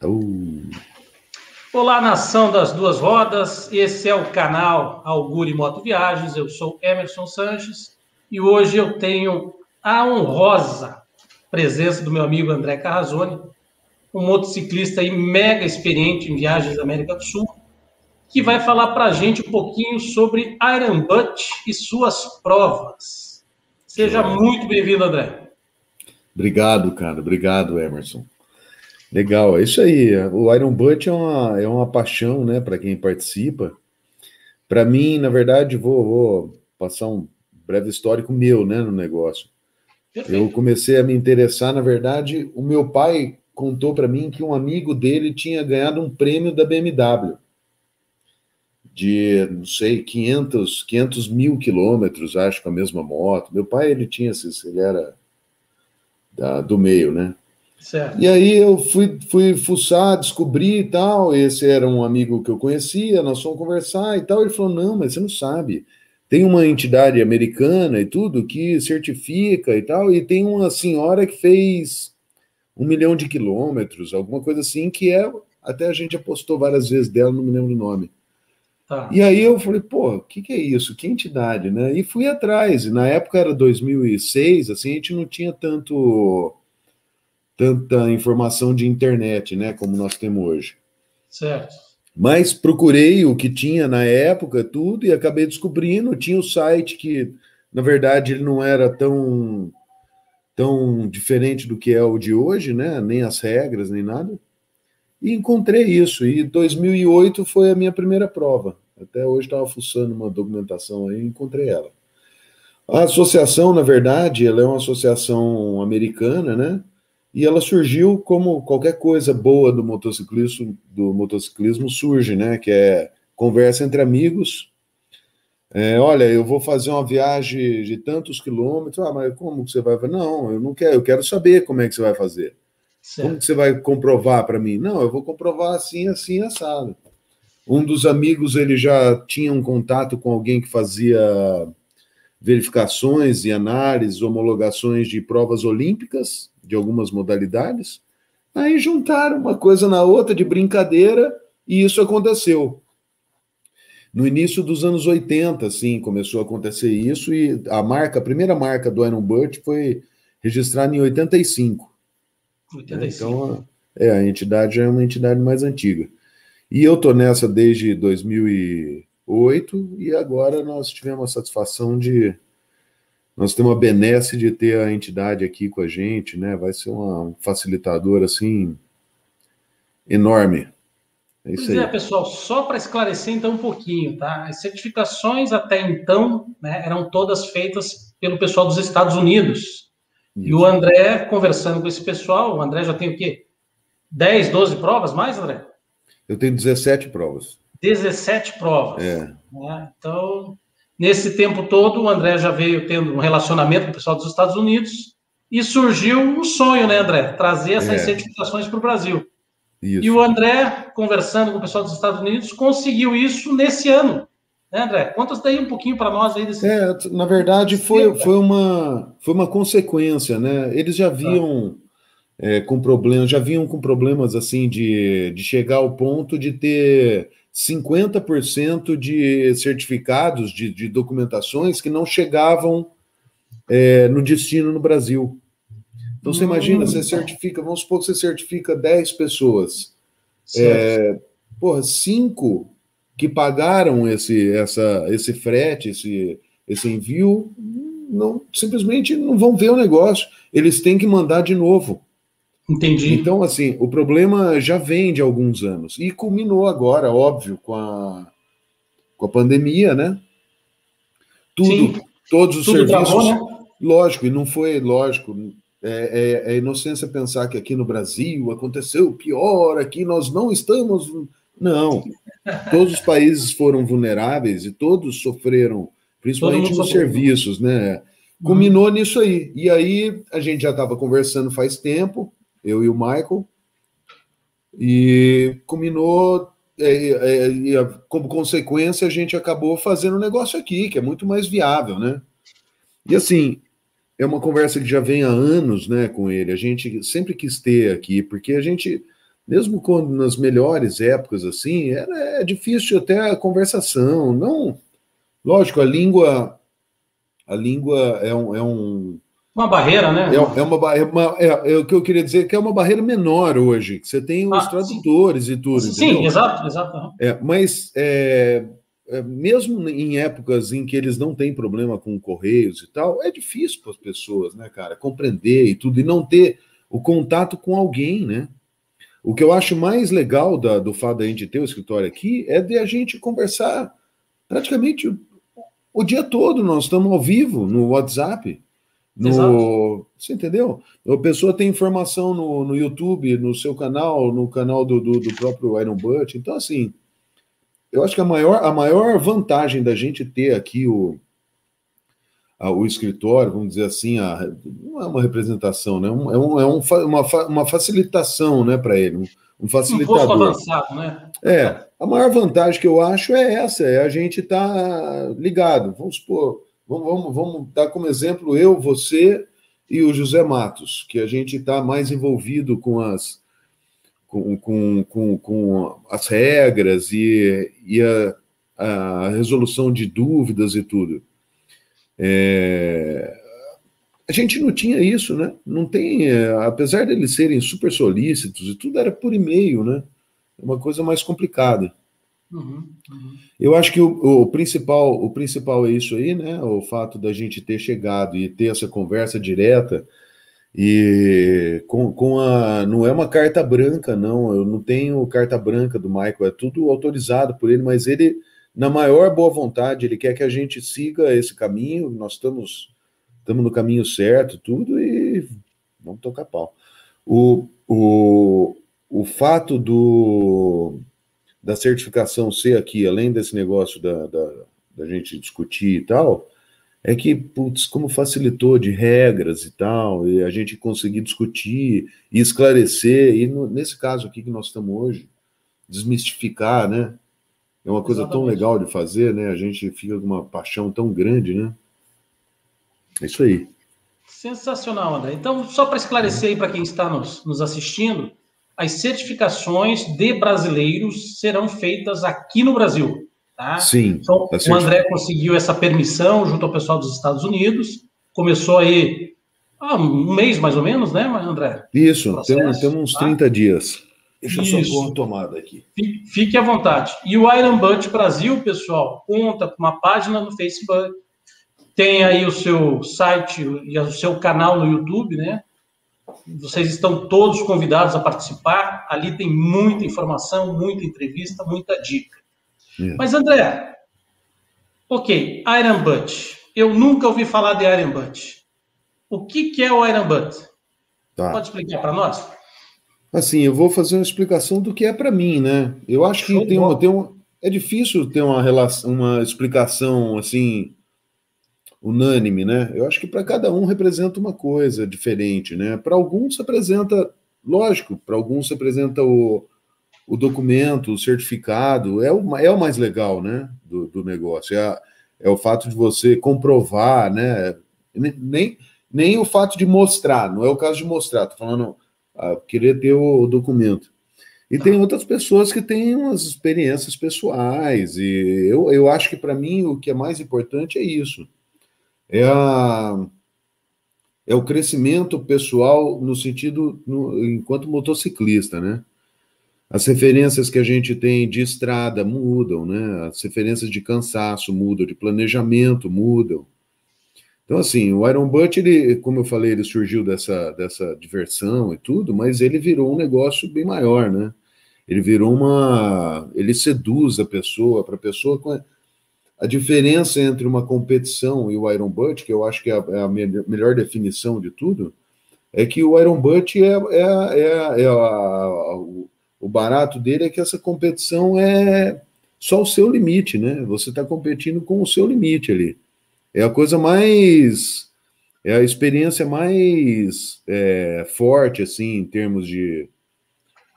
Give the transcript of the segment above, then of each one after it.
Uh, Olá, nação das duas rodas. Esse é o canal Augure Moto Viagens. Eu sou Emerson Sanches e hoje eu tenho a honrosa presença do meu amigo André Carrazone, um motociclista aí mega experiente em viagens da América do Sul, que vai falar para a gente um pouquinho sobre Iron Butt e suas provas. Seja joia. muito bem-vindo, André. Obrigado, cara. Obrigado, Emerson. Legal, é isso aí. O Iron Butt é uma paixão, né, para quem participa. Para mim, na verdade, vou passar um breve histórico meu, né, no negócio. Eu Perfeito. comecei a me interessar, na verdade, o meu pai contou para mim que um amigo dele tinha ganhado um prêmio da BMW de, não sei, 500 mil quilômetros, acho, com a mesma moto. Meu pai, ele era do meio, né? Certo. E aí eu fui fuçar, descobri e tal. Esse era um amigo que eu conhecia, nós fomos conversar e tal. Ele falou: não, mas você não sabe. Tem uma entidade americana e tudo que certifica e tal, e tem uma senhora que fez 1 milhão de quilômetros, alguma coisa assim, que é. Até a gente apostou várias vezes dela, não me lembro o nome. E Tá. aí eu falei, pô, o que é isso? Que entidade, né? E fui atrás. E na época era 2006, assim, a gente não tinha tanta informação de internet, né, como nós temos hoje. Certo. Mas procurei o que tinha na época, tudo, e acabei descobrindo. Tinha o site que, na verdade, ele não era tão diferente do que é o de hoje, né? Nem as regras, nem nada. E encontrei isso. E 2008 foi a minha primeira prova. Até hoje estava fuçando uma documentação aí e encontrei ela. A associação, na verdade, ela é uma associação americana, né? E ela surgiu como qualquer coisa boa do motociclismo surge, né? Que é conversa entre amigos. Olha, eu vou fazer uma viagem de tantos quilômetros. Ah, mas como que você vai fazer? Não, eu não quero, eu quero saber como é que você vai fazer. Como que Certo. você vai comprovar para mim? Não, eu vou comprovar assim, assim, assado. Um dos amigos, ele já tinha um contato com alguém que fazia verificações e análises, homologações de provas olímpicas, de algumas modalidades. Aí juntaram uma coisa na outra de brincadeira e isso aconteceu. No início dos anos 80, assim, começou a acontecer isso e a primeira marca do Iron Butt foi registrada em 85. Né? 85. Então, a entidade é uma entidade mais antiga. E eu estou nessa desde 2008 e agora nós tivemos a satisfação de nós temos a benesse de ter a entidade aqui com a gente, né? Vai ser um facilitador assim enorme. É isso Pois é, aí. pessoal, só para esclarecer então um pouquinho, tá? As certificações até então, né, eram todas feitas pelo pessoal dos Estados Unidos. E o Isso. André, conversando com esse pessoal, o André já tem o quê? 10, 12 provas mais, André? Eu tenho 17 provas. 17 provas. É, Né? Então, nesse tempo todo, o André já veio tendo um relacionamento com o pessoal dos Estados Unidos e surgiu um sonho, né, André? Trazer essas é, certificações para o Brasil. E o isso. André, conversando com o pessoal dos Estados Unidos, conseguiu isso nesse ano. Né, André? Conta daí um pouquinho para nós aí desse Na verdade, cerca. foi uma consequência, né? Eles já Tá. vinham com problemas, já vinham com problemas assim de chegar ao ponto de ter 50% de certificados de documentações que não chegavam no destino no Brasil. Então você imagina, você Tá. certifica, vamos supor que você certifica 10 pessoas. Certo. Porra, 5 que pagaram esse frete, esse envio, não, simplesmente não vão ver o negócio. Eles têm que mandar de novo. Entendi. Então, assim, o problema já vem de alguns anos. E culminou agora, óbvio, com a pandemia, né? Sim, Todos os tudo travou, serviços, né? lógico, e não foi lógico. É inocência pensar que aqui no Brasil aconteceu pior, aqui nós não estamos. Não. Todos os países foram vulneráveis e todos sofreram, Todo principalmente mundo nos sofreu. serviços, né? Uhum. Culminou nisso aí. E aí a gente já estava conversando faz tempo, eu e o Michael, e culminou, como consequência, a gente acabou fazendo um negócio aqui, que é muito mais viável, né? E assim, é uma conversa que já vem há anos, né, com ele. A gente sempre quis ter aqui, porque a gente mesmo quando nas melhores épocas assim, é difícil até a conversação. Não, lógico, a língua Uma barreira, né? é o que eu queria dizer que é uma barreira menor hoje, que você tem os Sim. tradutores e tudo, Sim, entendeu? exato, exato. Mas mesmo em épocas em que eles não têm problema com correios e tal, é difícil para as pessoas, né, cara, compreender e tudo, e não ter o contato com alguém, né? O que eu acho mais legal do fato da gente ter o escritório aqui é de a gente conversar praticamente o dia todo. Nós estamos ao vivo no WhatsApp. Exato. Você entendeu? A pessoa tem informação no YouTube, no seu canal, no canal do próprio Iron Butt. Então, assim, eu acho que a maior vantagem da gente ter aqui o escritório, vamos dizer assim, não é uma representação, né? Uma facilitação, né, para ele, um Um posto facilitador. avançado, né? A maior vantagem que eu acho é essa, é a gente estar ligado. Vamos supor, vamos dar como exemplo eu, você e o José Matos, que a gente está mais envolvido com as regras e a resolução de dúvidas e tudo. A gente não tinha isso, né? Não tem, apesar de eles serem super solícitos e tudo era por e-mail, né? É uma coisa mais complicada. Uhum, uhum. Eu acho que o principal é isso aí, né? O fato da gente ter chegado e ter essa conversa direta e não é uma carta branca, não. Eu não tenho carta branca do Michael, é tudo autorizado por ele, mas ele, na maior boa vontade, ele quer que a gente siga esse caminho. Nós estamos no caminho certo, tudo, e vamos tocar pau. O fato da certificação ser aqui, além desse negócio da gente discutir e tal, é que, putz, como facilitou de regras e tal, e a gente conseguir discutir e esclarecer, e nesse caso aqui que nós estamos hoje, desmistificar, né? É uma coisa tão Exatamente. legal de fazer, né? A gente fica com uma paixão tão grande, né? É isso aí. Sensacional, André. Então, só para esclarecer aí para quem está nos assistindo, as certificações de brasileiros serão feitas aqui no Brasil, tá? Sim, Então, tá o André certificado. conseguiu essa permissão junto ao pessoal dos Estados Unidos, começou aí há um mês mais ou menos, né, André? O Isso, temos processo, uns tá? 30 dias. Deixa eu só pôr uma Isso. tomada aqui. Fique à vontade. E o Iron Butt Brasil, pessoal, conta com uma página no Facebook, tem aí o seu site e o seu canal no YouTube, né? Vocês estão todos convidados a participar. Ali tem muita informação, muita entrevista, muita dica. É. Mas, André, ok, Iron Butt. Eu nunca ouvi falar de Iron Butt. O que é o Iron Butt? Tá. Pode explicar para nós? Assim, eu vou fazer uma explicação do que é para mim, né? Eu acho que Show de bola. é difícil ter uma explicação assim unânime, né? Eu acho que para cada um representa uma coisa diferente, né? Para alguns representa, lógico, para alguns representa o documento, o certificado, é o mais legal, né? Do negócio. É o fato de você comprovar, né? Nem o fato de mostrar, não é o caso de mostrar, tô falando, querer ter o documento. E tem outras pessoas que têm umas experiências pessoais, e eu acho que para mim o que é mais importante é isso. É, a, é o crescimento pessoal no sentido, enquanto motociclista, né? As referências que a gente tem de estrada mudam, né? As referências de cansaço mudam, de planejamento mudam. Então, assim, o Iron Butt, ele, como eu falei, ele surgiu dessa diversão e tudo, mas ele virou um negócio bem maior, né? Ele virou ele seduz a pessoa, para a pessoa. A diferença entre uma competição e o Iron Butt, que eu acho que é a melhor definição de tudo, é que o Iron Butt o barato dele é que essa competição é só o seu limite, né? Você está competindo com o seu limite ali. É a coisa mais. É a experiência mais forte, assim, em termos de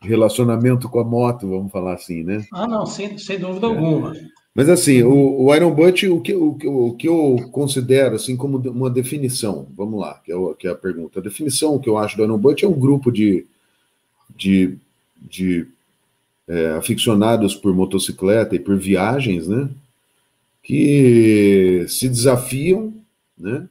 relacionamento com a moto, vamos falar assim, né? Ah, não, sem dúvida alguma. Mas assim, Sem dúvida. o Iron Butt, o que eu considero assim como uma definição, vamos lá, que é a pergunta. A definição que eu acho do Iron Butt é um grupo de aficionados por motocicleta e por viagens, né? Que se desafiam, né?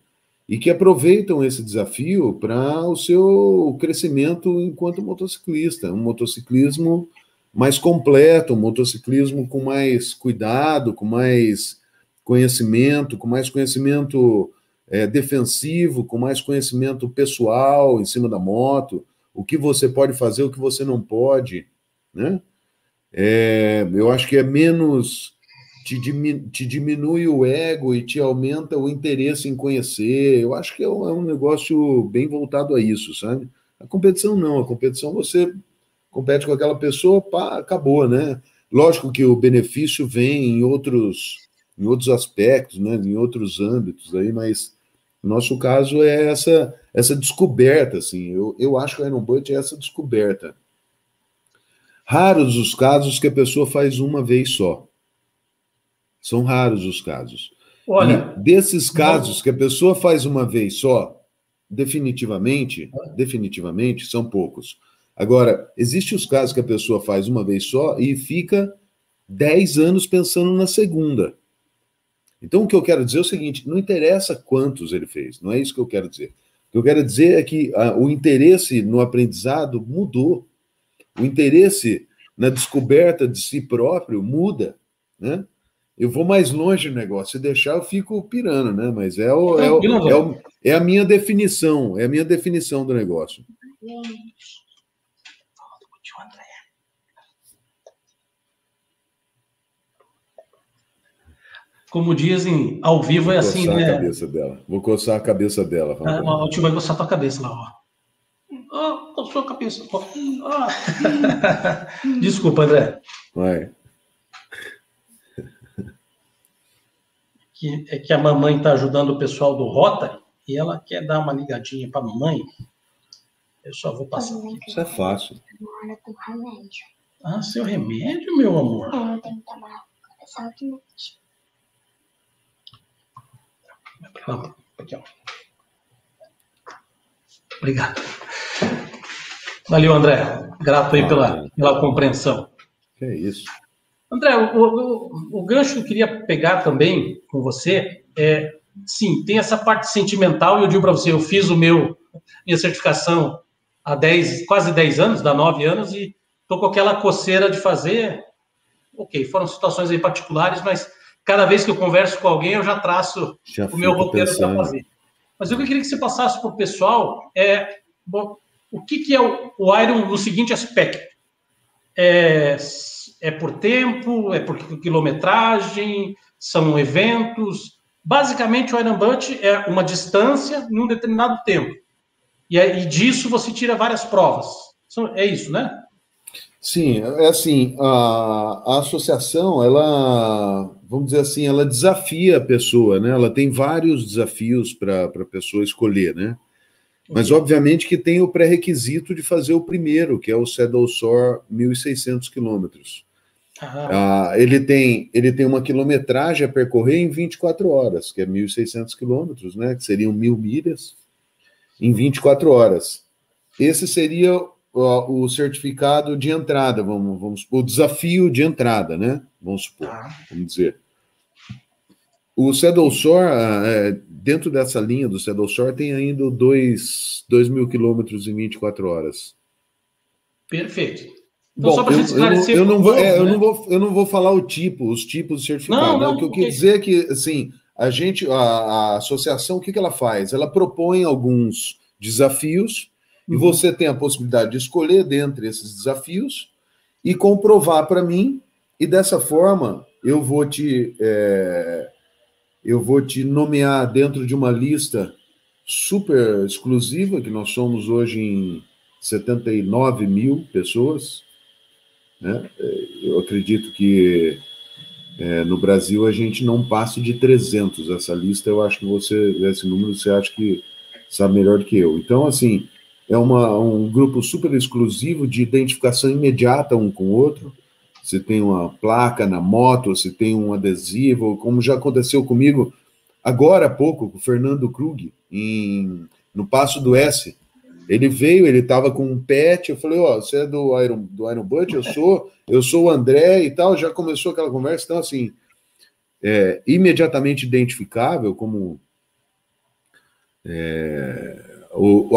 E que aproveitam esse desafio para o seu crescimento enquanto motociclista, um motociclismo mais completo, um motociclismo com mais cuidado, com mais conhecimento defensivo, com mais conhecimento pessoal em cima da moto, o que você pode fazer, o que você não pode, né? Eu acho que é menos... Te diminui o ego e te aumenta o interesse em conhecer. Eu acho que é um negócio bem voltado a isso, sabe? A competição não, a competição você compete com aquela pessoa, pá, acabou, né? Lógico que o benefício vem em outros aspectos, né? Em outros âmbitos aí, mas no nosso caso é essa descoberta, assim. Eu acho que o Iron Butt é essa descoberta. Raros os casos que a pessoa faz uma vez só. São raros os casos. Olha, e desses casos que a pessoa faz uma vez só, definitivamente, são poucos. Agora, existem os casos que a pessoa faz uma vez só e fica 10 anos pensando na segunda. Então, o que eu quero dizer é o seguinte, não interessa quantos ele fez, não é isso que eu quero dizer. O que eu quero dizer é que o interesse no aprendizado mudou. O interesse na descoberta de si próprio muda, né? Eu vou mais longe no negócio. Se deixar, eu fico pirando, né? Mas é a minha definição, do negócio. Como dizem, ao vivo é assim, né? Vou coçar a cabeça dela. O tio vai coçar a tua cabeça lá, ó. Coçou a cabeça. Desculpa, André. Vai. É que a mamãe está ajudando o pessoal do Rotary e ela quer dar uma ligadinha para a mamãe. Eu só vou passar aqui. Isso é fácil. Ah, seu remédio, meu amor? Eu tenho que tomar exatamente. Aqui, ó. Obrigado. Valeu, André. Grato aí pela compreensão. Que é isso. André, o gancho que eu queria pegar também com você sim, tem essa parte sentimental, e eu digo para você, eu fiz minha certificação há quase 10 anos, dá 9 anos, e estou com aquela coceira de fazer. Ok, foram situações aí particulares, mas cada vez que eu converso com alguém, eu já traço o meu roteiro para fazer. Mas eu queria que você passasse para o pessoal o que é o Iron no seguinte aspecto. É por tempo, é por quilometragem, são eventos. Basicamente, o Iron Butt é uma distância em um determinado tempo. E disso você tira várias provas. É isso, né? Sim, é assim, a associação, ela, vamos dizer assim, ela desafia a pessoa, né? Ela tem vários desafios para a pessoa escolher, né? Mas, obviamente, que tem o pré-requisito de fazer o primeiro, que é o Saddle Sore 1.600 quilômetros. Ele tem uma quilometragem a percorrer em 24 horas, que é 1.600 quilômetros, né? Que seriam 1.000 milhas, em 24 horas. Esse seria o certificado de entrada, vamos o desafio de entrada, né? Vamos supor, vamos dizer. O Saddle Sore, dentro dessa linha do Saddle Sore, tem ainda 2.000 quilômetros em 24 horas. Perfeito. Então, bom, só para a gente esclarecer... eu não vou falar os tipos de certificado. Não, o que eu quero dizer é que, assim, a associação, o que ela faz? Ela propõe alguns desafios e você tem a possibilidade de escolher dentre esses desafios e comprovar para mim, e dessa forma eu vou te nomear dentro de uma lista super exclusiva, que nós somos hoje em 79 mil pessoas, né? Eu acredito que no Brasil a gente não passe de 300. Essa lista, eu acho que esse número você acha que sabe melhor do que eu. Então, assim, é um grupo super exclusivo de identificação imediata um com o outro. Você tem uma placa na moto, você tem um adesivo, como já aconteceu comigo agora há pouco, com o Fernando Krug, no Passo do S. Ele veio, ele estava com um pet, eu falei, ó, você é do Iron Butt? Eu sou o André e tal, já começou aquela conversa, então assim, imediatamente identificável como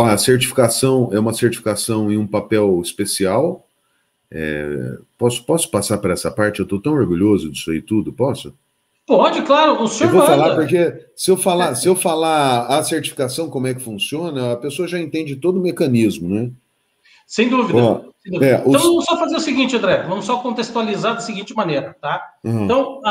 a certificação é uma certificação em um papel especial. Posso passar para essa parte? Eu estou tão orgulhoso disso aí tudo, posso? Pode, claro, o senhor Eu vou falar manda. porque se eu falar a certificação, como é que funciona, a pessoa já entende todo o mecanismo, né? Sem dúvida. Ó, Sem dúvida. Então, vamos só fazer o seguinte, André, vamos só contextualizar da seguinte maneira, tá? Então,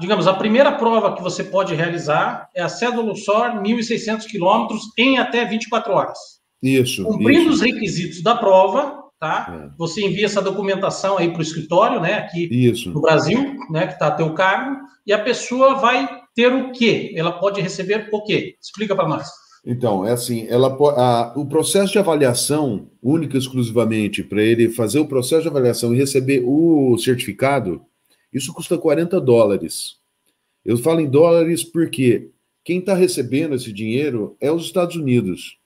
digamos, a primeira prova que você pode realizar é a Cédula SOR 1.600 quilômetros em até 24 horas. Isso. Cumprindo os requisitos da prova, tá? Você envia essa documentação aí para o escritório, né, aqui no Brasil, né, que está a teu cargo, e a pessoa vai ter o quê? Ela pode receber o quê? Explica para nós. Então, é assim, o processo de avaliação, única e exclusivamente, para ele fazer o processo de avaliação e receber o certificado, isso custa $40. Eu falo em dólares porque quem está recebendo esse dinheiro é os Estados Unidos.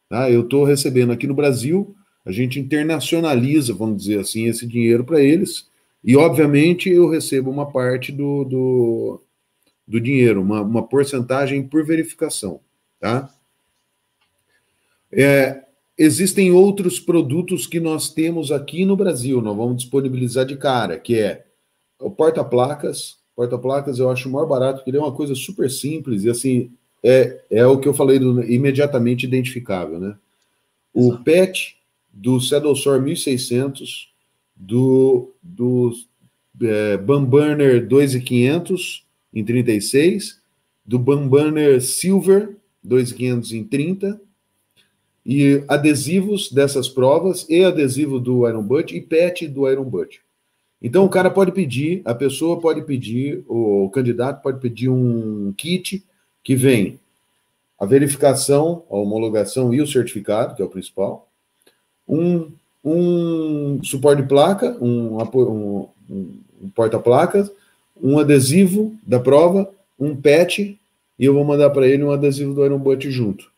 Tá? Eu estou recebendo aqui no Brasil, a gente internacionaliza, vamos dizer assim, esse dinheiro para eles, e obviamente eu recebo uma parte do dinheiro, uma porcentagem por verificação. Tá? Existem outros produtos que nós temos aqui no Brasil, nós vamos disponibilizar de cara, que é o porta-placas. Porta-placas eu acho o maior barato, porque ele é uma coisa super simples, e assim, é o que eu falei do imediatamente identificável, né? O PET do Cedosor 1600, do Bumburner 2500 em 36, do Bumburner Silver 2500 em 30, e adesivos dessas provas, e adesivo do Iron Butt, e PET do Iron Butt. Então o cara pode pedir, a pessoa pode pedir, o candidato pode pedir um kit que vem a verificação, a homologação e o certificado, que é o principal, um suporte de placa, um porta-placas, um adesivo da prova, um PET, e eu vou mandar para ele um adesivo do Iron Butt junto.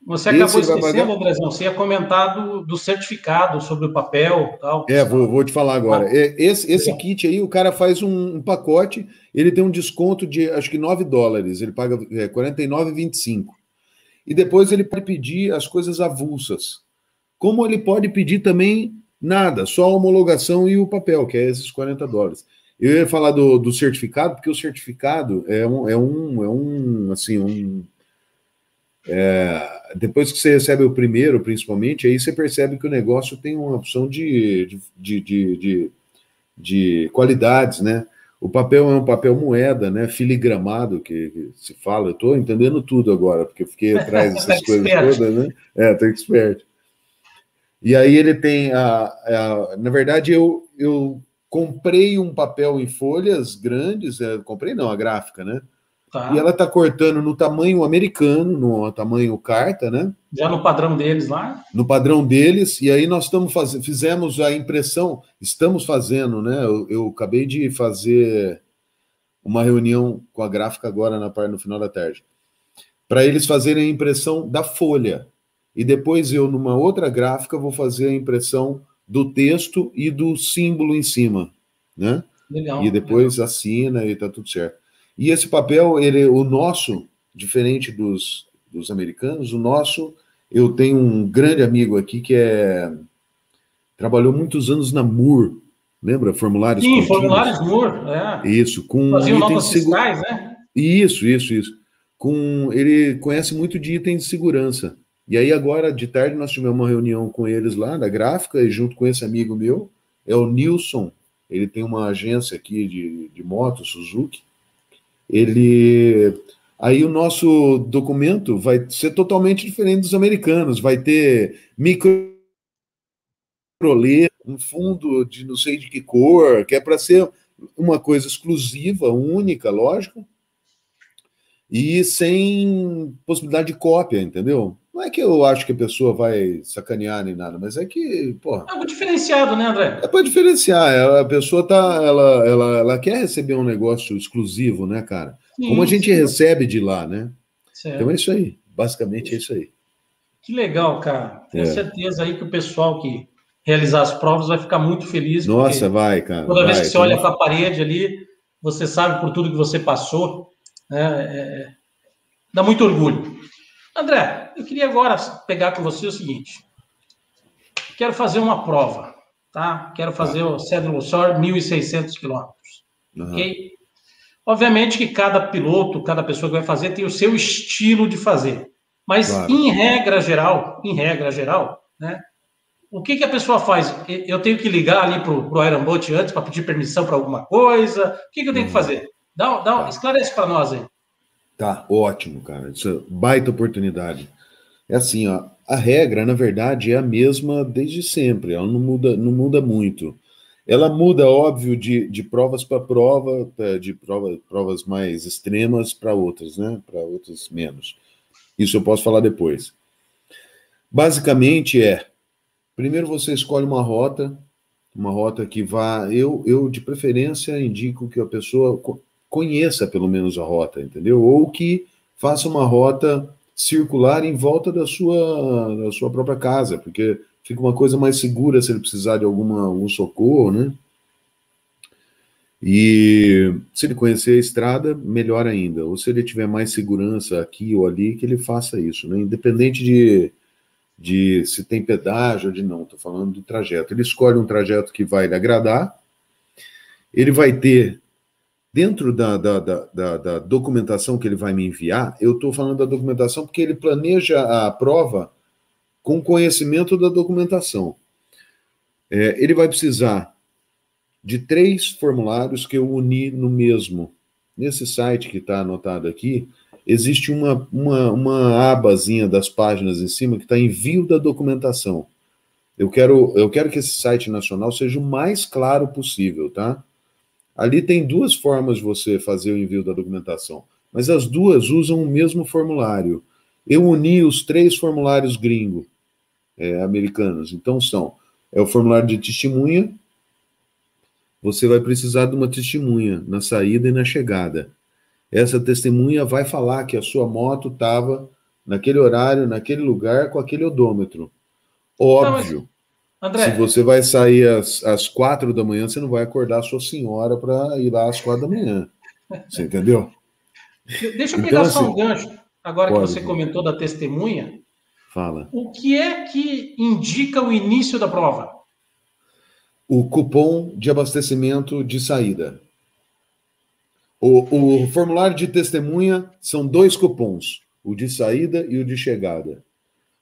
Você acabou esquecendo, Andrezão, você ia comentar do certificado sobre o papel tal. Vou te falar agora. Esse kit aí, o cara faz um pacote, ele tem um desconto de, acho que $9, ele paga R$49,25. E depois ele pode pedir as coisas avulsas. Como ele pode pedir também nada, só a homologação e o papel, que é esses $40. Eu ia falar do certificado, porque o certificado depois que você recebe o primeiro, principalmente, aí você percebe que o negócio tem uma opção de qualidades, né? O papel é um papel moeda, né? Filigramado, que se fala. Eu estou entendendo tudo agora, porque eu fiquei atrás dessas coisas todas, né? Tô expert. E aí ele tem na verdade, eu comprei um papel em folhas grandes, comprei não, a gráfica, né? Tá. E ela está cortando no tamanho americano, no tamanho carta, né? Já no padrão deles lá? No padrão deles, e aí nós fizemos a impressão, estamos fazendo, né? Eu acabei de fazer uma reunião com a gráfica agora no final da tarde, para eles fazerem a impressão da folha. E depois eu, numa outra gráfica, vou fazer a impressão do texto e do símbolo em cima, né? Legal. E depois assina e tá tudo certo. E esse papel, o nosso, diferente dos americanos, o nosso, eu tenho um grande amigo aqui que trabalhou muitos anos na Moore, lembra? Formulários contínuos. Formulários Moore, Isso, com faziam notas fiscais, né? Isso. Ele conhece muito de itens de segurança. E aí agora, de tarde, nós tivemos uma reunião com eles lá, na gráfica, e junto com esse amigo meu, é o Nilson, ele tem uma agência aqui de moto, Suzuki. Aí o nosso documento vai ser totalmente diferente dos americanos, vai ter microletra, um fundo de não sei de que cor, que é para ser uma coisa exclusiva, única, lógico, e sem possibilidade de cópia, entendeu? Não é que eu acho que a pessoa vai sacanear nem nada, mas é que, porra... É algo diferenciado, né, André? É para diferenciar, a pessoa ela quer receber um negócio exclusivo, né, cara? Sim, como a gente recebe de lá, né? Certo. Então é isso aí, basicamente é isso aí. Que legal, cara. Tenho certeza aí que o pessoal que realizar as provas vai ficar muito feliz, Nossa, porque vai, cara, toda vez que vai. você olha para a parede ali, você sabe por tudo que você passou, né? Dá muito orgulho. André, eu queria agora pegar com você o seguinte. Quero fazer uma prova, tá? Quero fazer o Cédula Sor 1.600 quilômetros, ok? Obviamente que cada piloto, cada pessoa que vai fazer tem o seu estilo de fazer. Mas, Claro. em regra geral, né? O que a pessoa faz? Eu tenho que ligar ali para o Aeroboat antes para pedir permissão para alguma coisa? O que eu tenho que fazer? Esclarece para nós aí. Tá, ótimo, cara. Isso é baita oportunidade. É assim, ó, a regra, na verdade, é a mesma desde sempre, ela não muda muito. Ela muda, óbvio, de provas para prova, provas mais extremas para outras, né? Para outras menos. Isso eu posso falar depois. Basicamente primeiro você escolhe uma rota que vá. Eu de preferência indico que a pessoa conheça pelo menos a rota, entendeu? Ou que faça uma rota circular em volta da sua própria casa, porque fica uma coisa mais segura se ele precisar de algum socorro, né? E se ele conhecer a estrada, melhor ainda. Ou se ele tiver mais segurança aqui ou ali, que ele faça isso, né? Independente de se tem pedágio ou de não, estou falando do trajeto. Ele escolhe um trajeto que vai lhe agradar, ele vai ter, dentro da documentação que ele vai me enviar, eu estou falando da documentação porque ele planeja a prova com conhecimento da documentação. Ele vai precisar de 3 formulários que eu uni no mesmo. Nesse site que está anotado aqui, existe uma abazinha das páginas em cima que está envio da documentação. Eu quero que esse site nacional seja o mais claro possível, tá? Ali tem 2 formas de você fazer o envio da documentação, mas as 2 usam o mesmo formulário. Eu uni os 3 formulários americanos. Então é o formulário de testemunha. Você vai precisar de uma testemunha na saída e na chegada. Essa testemunha vai falar que a sua moto estava naquele horário, naquele lugar, com aquele odômetro. Óbvio. André, se você vai sair às 4 da manhã, você não vai acordar a sua senhora para ir lá às 4 da manhã. Você entendeu? Deixa eu então, pegar só assim, um gancho, agora que você pode, comentou da testemunha. Fala. O que é que indica o início da prova? O cupom de abastecimento de saída. O formulário de testemunha são 2 cupons, o de saída e o de chegada.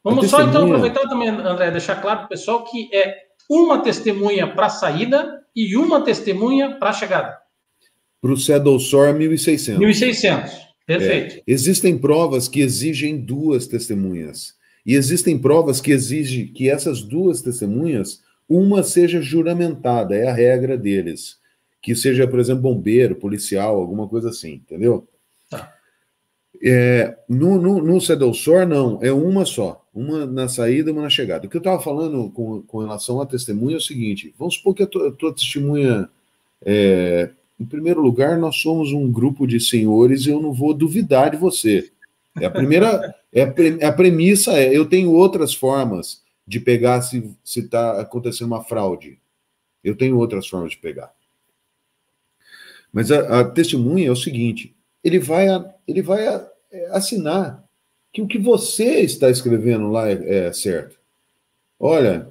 Vamos só então aproveitar também, André, deixar claro para o pessoal que é uma testemunha para a saída e uma testemunha para a chegada. Para o Cédula Sor 1.600. 1.600, perfeito. Existem provas que exigem 2 testemunhas. E existem provas que exigem que essas 2 testemunhas, uma seja juramentada, é a regra deles. Que seja, por exemplo, bombeiro, policial, alguma coisa assim, entendeu? Tá. No Cédula Sor, não, é uma só. Uma na saída e uma na chegada. O que eu estava falando com relação à testemunha é o seguinte: vamos supor que a tua testemunha. Em primeiro lugar, nós somos um grupo de senhores e eu não vou duvidar de você. A premissa eu tenho outras formas de pegar se está acontecendo uma fraude. Eu tenho outras formas de pegar. Mas a testemunha é o seguinte: ele vai assinar que o que você está escrevendo lá é certo. Olha,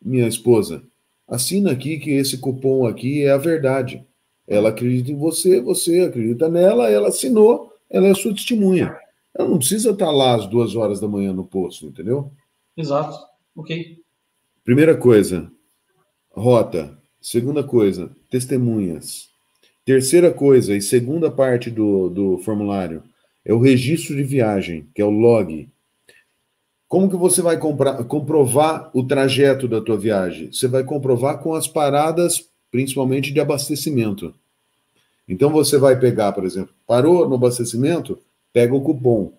minha esposa, assina aqui que esse cupom aqui é a verdade. Ela acredita em você, você acredita nela, ela assinou, ela é a sua testemunha. Ela não precisa estar lá às 2 horas da manhã no posto, entendeu? Exato, ok. Primeira coisa, rota. Segunda coisa, testemunhas. Terceira coisa e segunda parte do formulário é o registro de viagem, que é o log. Como que você vai comprovar o trajeto da tua viagem? Você vai comprovar com as paradas, principalmente de abastecimento. Então você vai pegar, por exemplo, parou no abastecimento, pega o cupom.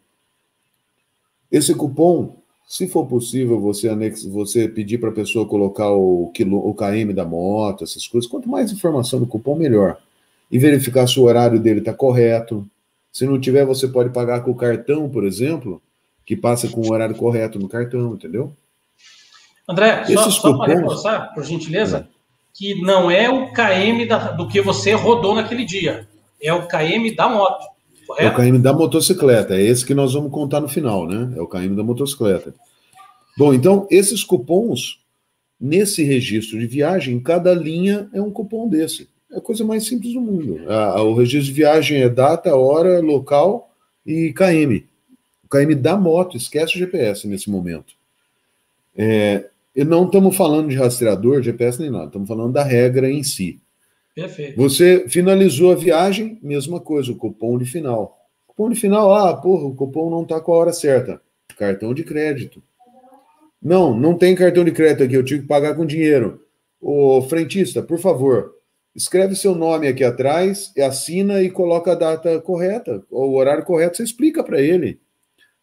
Esse cupom, se for possível, você pedir para a pessoa colocar o KM da moto, essas coisas, quanto mais informação do cupom, melhor. E verificar se o horário dele está correto. Se não tiver, você pode pagar com o cartão, por exemplo, que passa com o horário correto no cartão, entendeu? André, Esses só para cupons... reforçar, por gentileza, que não é o KM do que você rodou naquele dia, é o KM da moto, correto? É o KM da motocicleta, é esse que nós vamos contar no final, né? É o KM da motocicleta. Bom, então, esses cupons, nesse registro de viagem, cada linha é um cupom desse. É a coisa mais simples do mundo. O registro de viagem é data, hora, local e KM. O KM da moto, esquece o GPS nesse momento. E não estamos falando de rastreador, GPS nem nada, estamos falando da regra em si. Perfeito. Você finalizou a viagem, mesma coisa, o cupom de final. Cupom de final, o cupom não está com a hora certa. Cartão de crédito. Não tem cartão de crédito aqui, eu tive que pagar com dinheiro. Ô, frentista, por favor, escreve seu nome aqui atrás, assina e coloca a data correta, o horário correto, você explica para ele.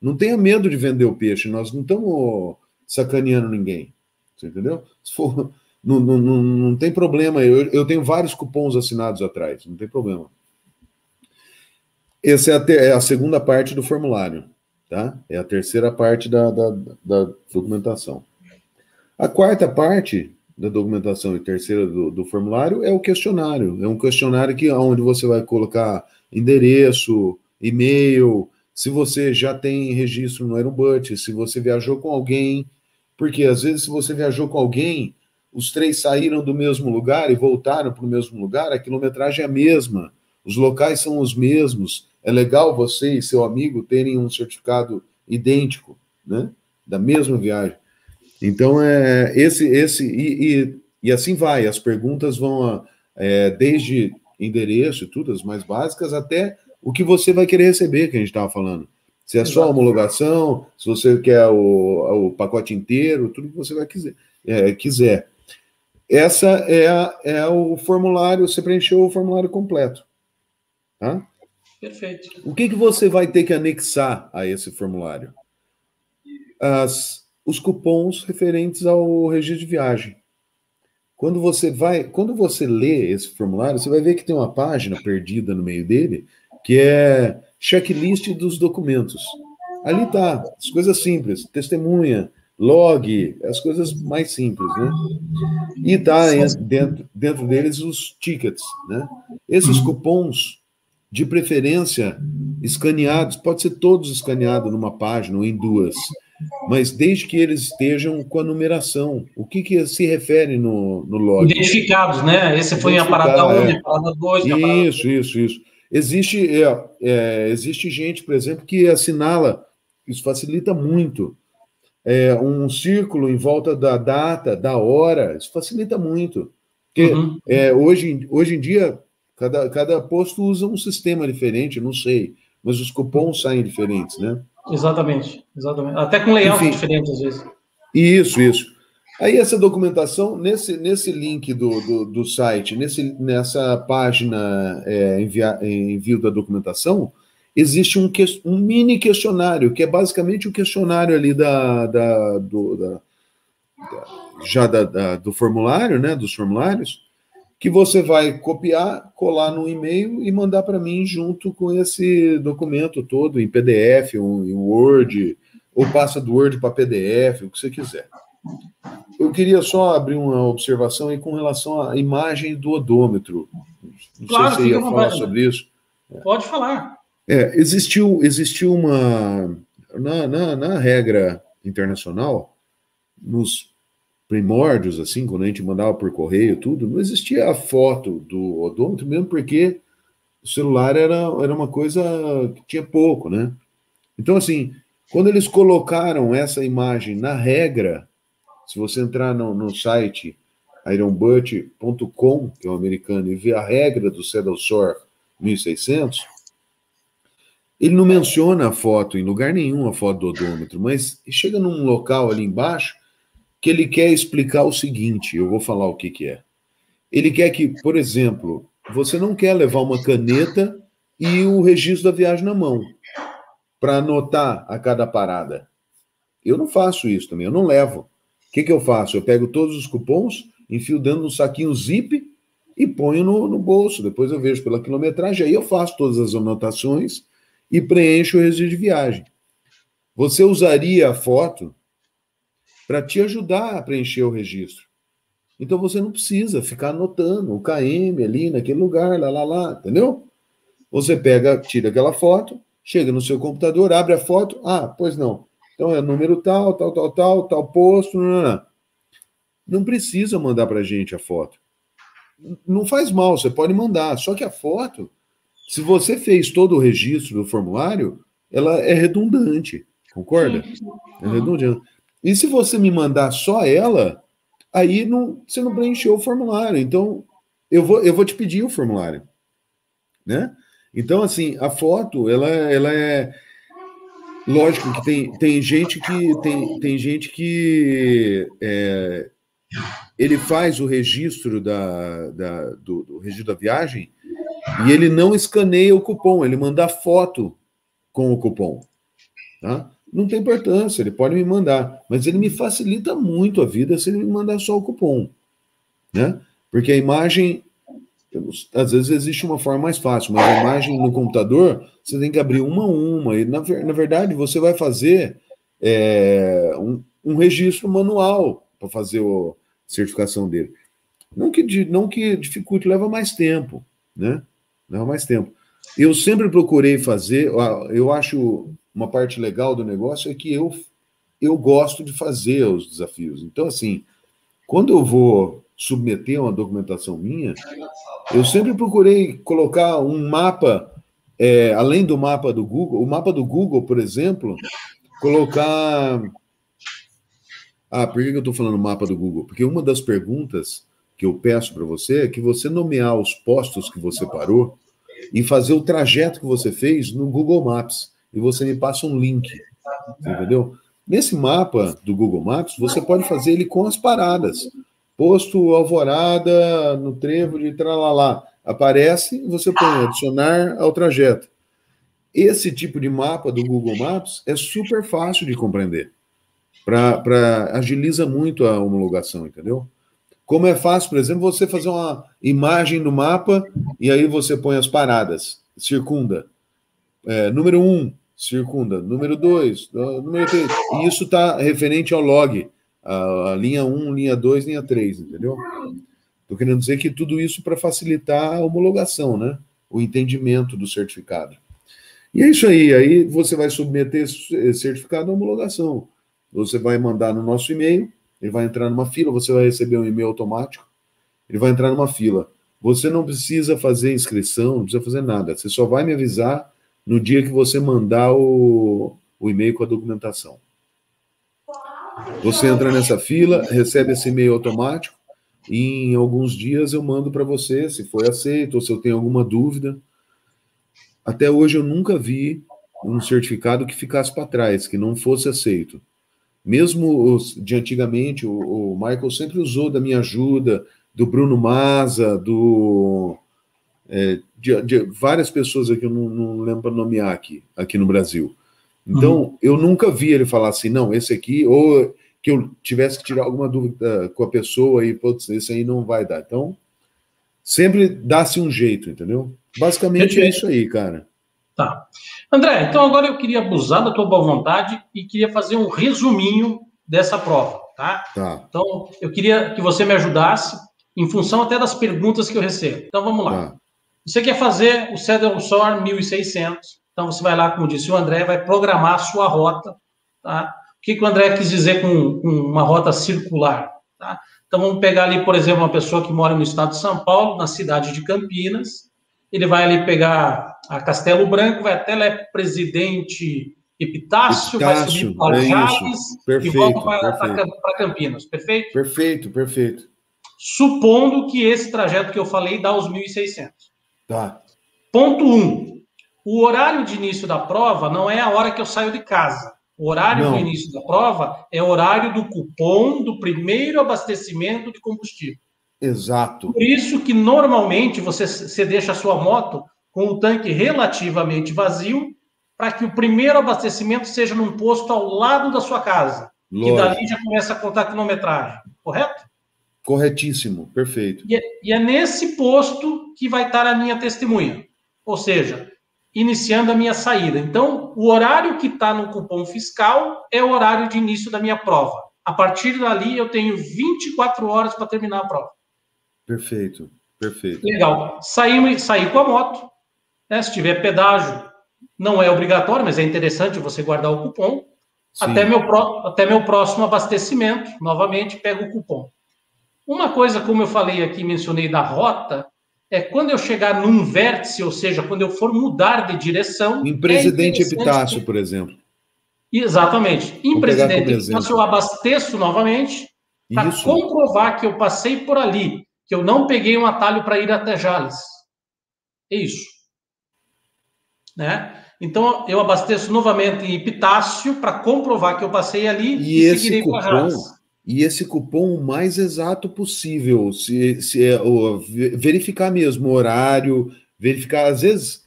Não tenha medo de vender o peixe, nós não estamos sacaneando ninguém. Você entendeu? Se for, não tem problema, eu tenho vários cupons assinados atrás, não tem problema. Essa é a segunda parte do formulário. Tá? É a terceira parte da documentação. A quarta parte da documentação e terceira do formulário é o questionário. É um questionário onde você vai colocar endereço, e-mail, se você já tem registro no Aerobut, se você viajou com alguém, porque às vezes se você viajou com alguém, os três saíram do mesmo lugar e voltaram para o mesmo lugar, a quilometragem é a mesma, os locais são os mesmos. É legal você e seu amigo terem um certificado idêntico, né? Da mesma viagem. Então, e assim vai. As perguntas vão desde endereço e tudo, as mais básicas, até o que você vai querer receber, que a gente estava falando. Se é só homologação, se você quer o pacote inteiro, tudo que você vai quiser. Essa é o formulário, você preencheu o formulário completo. Tá? Perfeito. O que você vai ter que anexar a esse formulário? Os cupons referentes ao registro de viagem. Quando você lê esse formulário, você vai ver que tem uma página perdida no meio dele, que é checklist dos documentos. Ali tá, as coisas simples, testemunha, log, as coisas mais simples, né? E tá dentro deles os tickets, né? Esses cupons, de preferência, escaneados, pode ser todos escaneados numa página ou em duas, mas desde que eles estejam com a numeração. O que se refere no log? Identificados, né? Esse foi a parada 1, a parada 2, a parada... Isso. Existe gente, por exemplo, que assinala, isso facilita muito, um círculo em volta da data, da hora, isso facilita muito. Porque hoje em dia, cada posto usa um sistema diferente, não sei, mas os cupons saem diferentes, né? Exatamente. Até com layout diferente, às vezes. Isso. Aí essa documentação, nesse link do site, nessa página envio da documentação, existe um mini questionário, que é basicamente o questionário ali do formulário, né, dos formulários, que você vai copiar, colar no e-mail e mandar para mim junto com esse documento todo, em PDF, em Word, ou passa do Word para PDF, o que você quiser. Eu queria só abrir uma observação aí com relação à imagem do odômetro. Não sei se você ia falar sobre isso. Pode falar. Existiu uma... Na regra internacional, nos primórdios, assim, quando a gente mandava por correio, tudo, não existia a foto do odômetro, mesmo porque o celular era uma coisa que tinha pouco, né? Então, assim, quando eles colocaram essa imagem na regra, se você entrar no site ironbut.com, que é o americano, e ver a regra do CEDAW-SOR 1600, ele não menciona a foto em lugar nenhum, a foto do odômetro, mas chega num local ali embaixo que ele quer explicar o seguinte, eu vou falar o que é. Ele quer que, por exemplo, você não quer levar uma caneta e o registro da viagem na mão para anotar a cada parada. Eu não faço isso também, eu não levo. O que eu faço? Eu pego todos os cupons, enfio dentro de um saquinho zip e ponho no bolso. Depois eu vejo pela quilometragem, aí eu faço todas as anotações e preencho o registro de viagem. Você usaria a foto para te ajudar a preencher o registro. Então você não precisa ficar anotando o KM ali naquele lugar, lá, entendeu? Você pega, tira aquela foto, chega no seu computador, abre a foto, pois não. Então é número tal posto, não. Não precisa mandar para a gente a foto. Não faz mal, você pode mandar. Só que a foto, se você fez todo o registro do formulário, ela é redundante, concorda? É redundante. E se você me mandar só ela, aí você não preencheu o formulário. Então, eu vou te pedir o formulário, né? Então, assim, a foto, ela é... Lógico que tem gente que ele faz o registro do registro da viagem e ele não escaneia o cupom, ele manda a foto com o cupom. Tá? Não tem importância, ele pode me mandar, mas ele me facilita muito a vida se ele me mandar só o cupom. Né? Porque a imagem, às vezes existe uma forma mais fácil, mas a imagem no computador, você tem que abrir uma a uma, e na verdade você vai fazer um registro manual para fazer a certificação dele. Não que dificulte, leva mais tempo, né? Leva mais tempo. Eu sempre procurei fazer, eu acho uma parte legal do negócio é que eu gosto de fazer os desafios. Então, assim, quando eu vou submeter uma documentação minha, eu sempre procurei colocar um mapa, além do mapa do Google, o mapa do Google, por exemplo, colocar... por que eu estou falando mapa do Google? Porque uma das perguntas que eu peço para você é que você nomear os postos que você parou e fazer o trajeto que você fez no Google Maps. E você me passa um link, entendeu? Nesse mapa do Google Maps, você pode fazer ele com as paradas. Posto Alvorada, no trevo de tralalá. Aparece e você põe adicionar ao trajeto. Esse tipo de mapa do Google Maps é super fácil de compreender. Agiliza muito a homologação, entendeu? Como é fácil, por exemplo, você fazer uma imagem no mapa e aí você põe as paradas, circunda. Número 1, circunda. Número 2, número 3. E isso está referente ao log. A linha 1, linha 2, linha 3, entendeu? Estou querendo dizer que tudo isso para facilitar a homologação, né? O entendimento do certificado. E é isso aí. Aí você vai submeter esse certificado à homologação. Você vai mandar no nosso e-mail, ele vai entrar numa fila, você vai receber um e-mail automático, ele vai entrar numa fila. Você não precisa fazer inscrição, não precisa fazer nada. Você só vai me avisar no dia que você mandar o e-mail com a documentação. Você entra nessa fila, recebe esse e-mail automático, e em alguns dias eu mando para você, se foi aceito, ou se eu tenho alguma dúvida. Até hoje eu nunca vi um certificado que ficasse para trás, que não fosse aceito. Mesmo os de antigamente, o Michael sempre usou da minha ajuda, do Bruno Maza, de várias pessoas aqui, eu não lembro para nomear aqui no Brasil. Então, eu nunca vi ele falar assim, não, esse aqui, ou que eu tivesse que tirar alguma dúvida com a pessoa e, putz, esse aí não vai dar. Então, sempre dá-se um jeito, entendeu? Basicamente é isso aí, cara. Tá. André, então agora eu queria abusar da tua boa vontade e queria fazer um resuminho dessa prova, tá? Então, eu queria que você me ajudasse em função até das perguntas que eu recebo. Então, vamos lá. Tá. Você quer fazer o Cedar Shore 1600, então você vai lá, como disse o André, vai programar a sua rota, tá? O que o André quis dizer com uma rota circular, tá? Então, vamos pegar ali, por exemplo, uma pessoa que mora no estado de São Paulo, na cidade de Campinas, ele vai ali pegar a Castelo Branco, vai até lá Presidente Epitácio, vai subir para Jales e volta para Campinas, perfeito? Perfeito. Supondo que esse trajeto que eu falei dá os 1.600. Tá. Ponto 1. O horário de início da prova não é a hora que eu saio de casa. O horário do início da prova é o horário do cupom do primeiro abastecimento de combustível. Exato. Por isso que, normalmente, você deixa a sua moto com o tanque relativamente vazio para que o primeiro abastecimento seja num posto ao lado da sua casa. Lógico. E dali já começa a contar a quilometragem. Correto? Corretíssimo. Perfeito. E é nesse posto que vai estar a minha testemunha. Ou seja, iniciando a minha saída. Então, o horário que está no cupom fiscal é o horário de início da minha prova. A partir dali, eu tenho 24 horas para terminar a prova. Perfeito, perfeito. Legal. Saí com a moto, né? Se tiver pedágio, não é obrigatório, mas é interessante você guardar o cupom. Até meu próximo abastecimento, novamente, pego o cupom. Uma coisa, como eu falei aqui, mencionei da rota, é quando eu chegar num vértice, ou seja, quando eu for mudar de direção... Em Presidente Epitácio, por exemplo. Exatamente. Em Vamos pegar como Presidente Epitácio, eu abasteço novamente para Isso. comprovar que eu passei por ali, que eu não peguei um atalho para ir até Jales. É isso. Né? Então, eu abasteço novamente em Epitácio para comprovar que eu passei ali e seguirei para Jales. E esse cupom o mais exato possível, verificar mesmo o horário, verificar, às vezes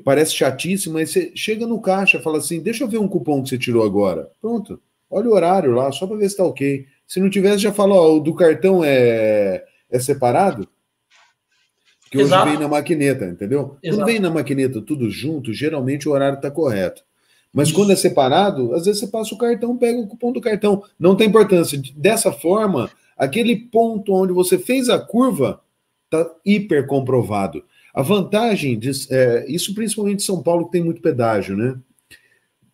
parece chatíssimo, mas você chega no caixa e fala assim, deixa eu ver um cupom que você tirou agora. Pronto, olha o horário lá, só para ver se está ok. Se não tivesse, já fala, ó, o do cartão é separado? Porque hoje vem na maquineta, entendeu? Exato. Quando vem na maquineta tudo junto, geralmente o horário está correto. Mas quando é separado, às vezes você passa o cartão, pega o cupom do cartão. Não tem importância. Dessa forma, aquele ponto onde você fez a curva está hiper comprovado. A vantagem disso, isso principalmente em São Paulo, que tem muito pedágio, né?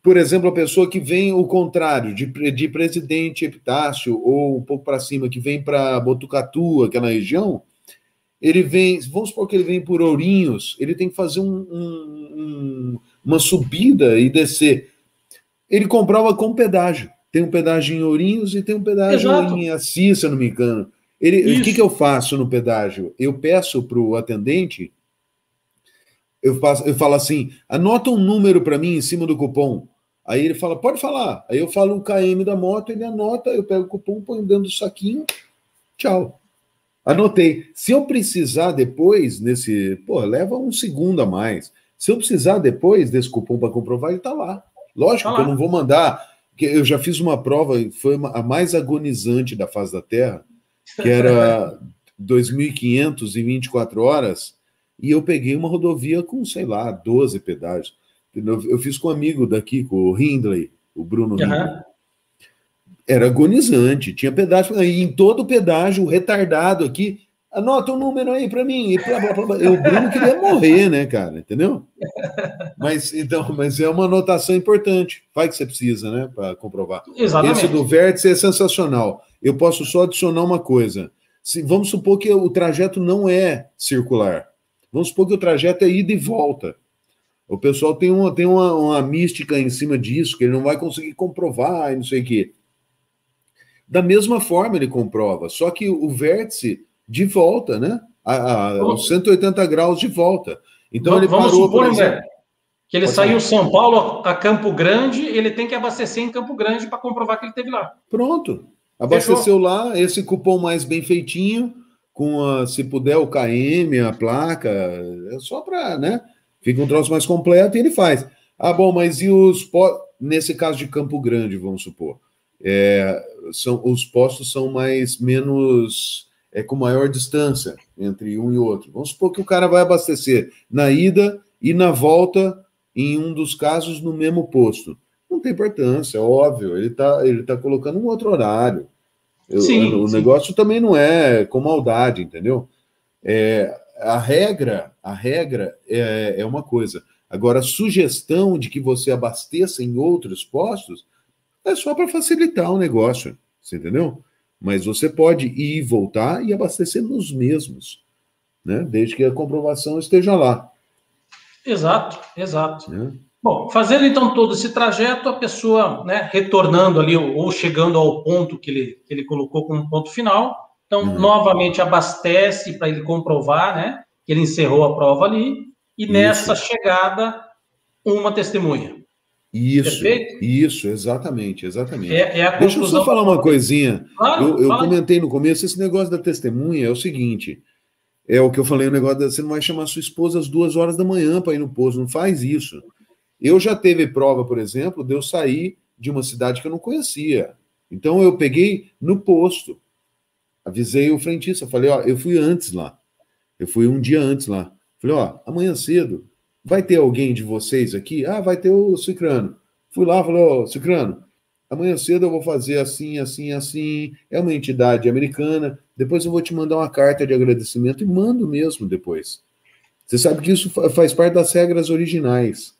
Por exemplo, a pessoa que vem o contrário, de Presidente Epitácio, ou um pouco para cima, que vem para Botucatu, aquela região, ele vem, vamos supor que ele vem por Ourinhos, ele tem que fazer uma subida e descer. Ele comprova com pedágio. Tem um pedágio em Ourinhos e tem um pedágio em Assis, se eu não me engano. O que eu faço no pedágio? Eu peço para o atendente, eu falo assim, anota um número para mim em cima do cupom. Aí ele fala, pode falar. Aí eu falo o KM da moto, ele anota, eu pego o cupom, põe dentro do saquinho, tchau. Anotei. Se eu precisar depois, leva um segundo a mais. Se eu precisar depois desse cupom para comprovar, ele está lá. Lógico que eu não vou mandar, que eu já fiz uma prova, foi a mais agonizante da face da Terra, que era 2.500 em 24 horas, e eu peguei uma rodovia com, sei lá, 12 pedágios. Eu fiz com um amigo daqui, com o Hindley, o Bruno Hindley. Era agonizante, tinha pedágio, e em todo pedágio, o retardado aqui, anota um número aí para mim, e blá, blá, blá. O Bruno queria morrer, né, cara, entendeu? Mas é uma anotação importante, faz que você precisa, né, para comprovar. Exatamente. Esse do vértice é sensacional. Eu posso só adicionar uma coisa. Vamos supor que o trajeto não é circular. Vamos supor que o trajeto é ida e volta. O pessoal tem uma mística em cima disso, que ele não vai conseguir comprovar e não sei o quê. Da mesma forma ele comprova, só que o vértice de volta, né? Os 180 graus de volta. Então ele vamos parou, supor, por exemplo, que ele saiu de São Paulo a Campo Grande, ele tem que abastecer em Campo Grande para comprovar que ele esteve lá. Pronto. Abasteceu lá, esse cupom mais bem feitinho, com se puder o KM, a placa, é só para, né? Fica um troço mais completo e ele faz. Ah, bom, mas e nesse caso de Campo Grande, vamos supor, os postos são menos com maior distância entre um e outro. Vamos supor que o cara vai abastecer na ida e na volta, em um dos casos, no mesmo posto. Não tem importância, é óbvio, ele tá colocando um outro horário. O negócio também não é com maldade, entendeu? A regra é uma coisa. Agora, a sugestão de que você abasteça em outros postos é só para facilitar o negócio, você entendeu? Mas você pode ir e voltar e abastecer nos mesmos, né? Desde que a comprovação esteja lá. Exato. Bom, fazendo então todo esse trajeto, a pessoa, né, retornando ali ou chegando ao ponto que ele colocou como ponto final, então novamente abastece para ele comprovar, né, que ele encerrou a prova ali, e nessa chegada, uma testemunha. Isso, exatamente. Deixa eu só falar uma coisinha. Claro, eu comentei no começo, esse negócio da testemunha é o seguinte, é o que eu falei, o negócio você não vai chamar sua esposa às 2 horas da manhã para ir no posto, não faz isso. Eu já teve prova, por exemplo, de eu sair de uma cidade que eu não conhecia. Então eu peguei no posto, avisei o frentista, falei, ó, eu fui antes lá. Eu fui um dia antes lá. Falei, ó, amanhã cedo, vai ter alguém de vocês aqui? Ah, vai ter o Cicrano. Fui lá, falei, ô, Cicrano, amanhã cedo eu vou fazer assim, assim, assim, é uma entidade americana, depois eu vou te mandar uma carta de agradecimento, e mando mesmo depois. Você sabe que isso faz parte das regras originais.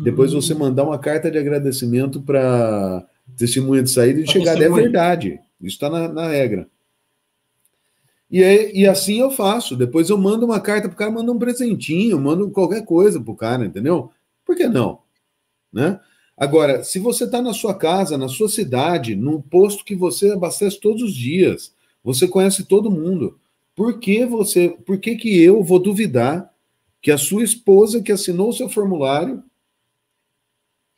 Depois você mandar uma carta de agradecimento para testemunha de saída e chegar, é verdade. Isso está na regra. E assim eu faço. Depois eu mando uma carta pro cara, mando um presentinho, mando qualquer coisa pro cara, entendeu? Por que não? Né? Agora, se você está na sua casa, na sua cidade, num posto que você abastece todos os dias, você conhece todo mundo, por que eu vou duvidar que a sua esposa que assinou o seu formulário